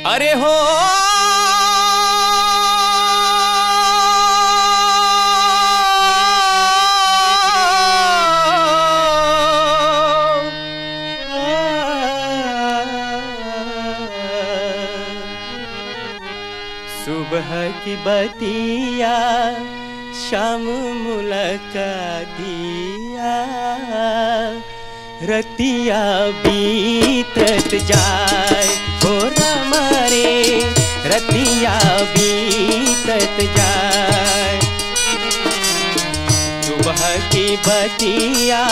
अरे हो सुबह की बतिया शाम मुलाकातिया रतिया बीतत जाए हो हमारे रतिया बीतत जाए। सुबह की बतिया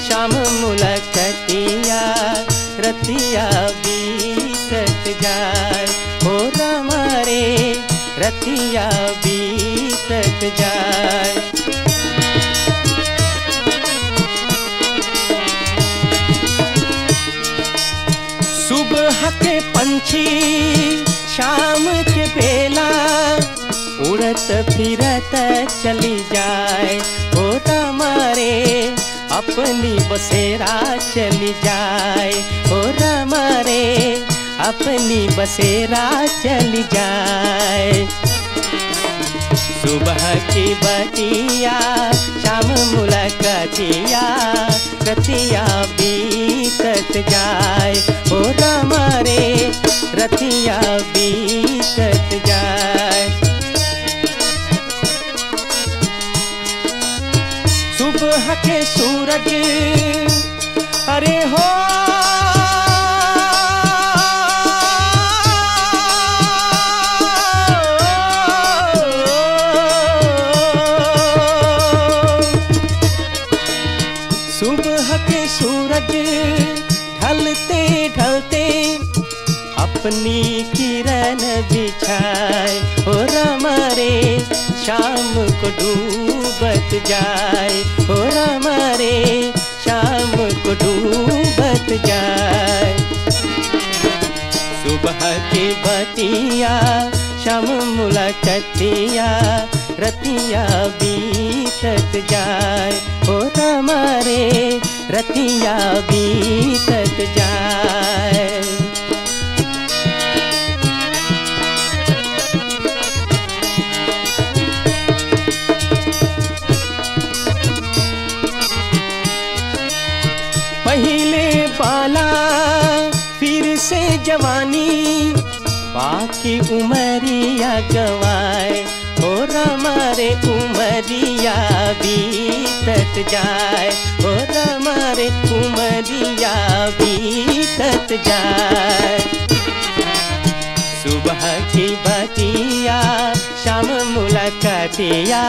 शाम मुलाकातिया रतिया बीतत जाए हो हमारे रतिया बीतत जाए। सुबह के पंछी शाम के बेला उड़त फिरत चली जाए हो हमारे अपनी बसेरा चली जाए हो हमारे अपनी बसेरा चली जाए। सुबह की बतिया शाम मुलाकातिया रतिया बीतत जाए हो हमारे रतिया बीतत जाए। सुबह के सूरज अरे हो सुबह के सूरज ढलते ढलते अपनी किरण बिछाए हो हमारे शाम को डूबत जाए हो हमारे शाम को डूबत जाए। सुबह की बतिया शाम मुलाकातिया रतिया बीतत जाए हो हमारे रतिया बीतत जाए। पहले बाला फिर से जवानी बाकी उमरिया गवाए हो हमारे उमरिया बीतत जाए हो हमारे उमरिया बीतत जाए। सुबह की बतिया शाम मुलाकातिया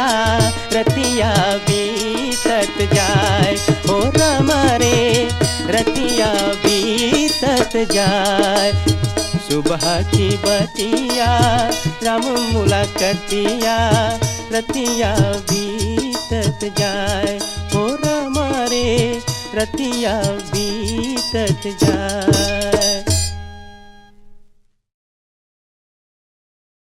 रतिया बीतत जाए हो हमारे रतिया बीतत जाए। सुबह की बतिया राम मुलाकातिया रतिया बीतत जाए हो हमारे रतिया बीतत जाए।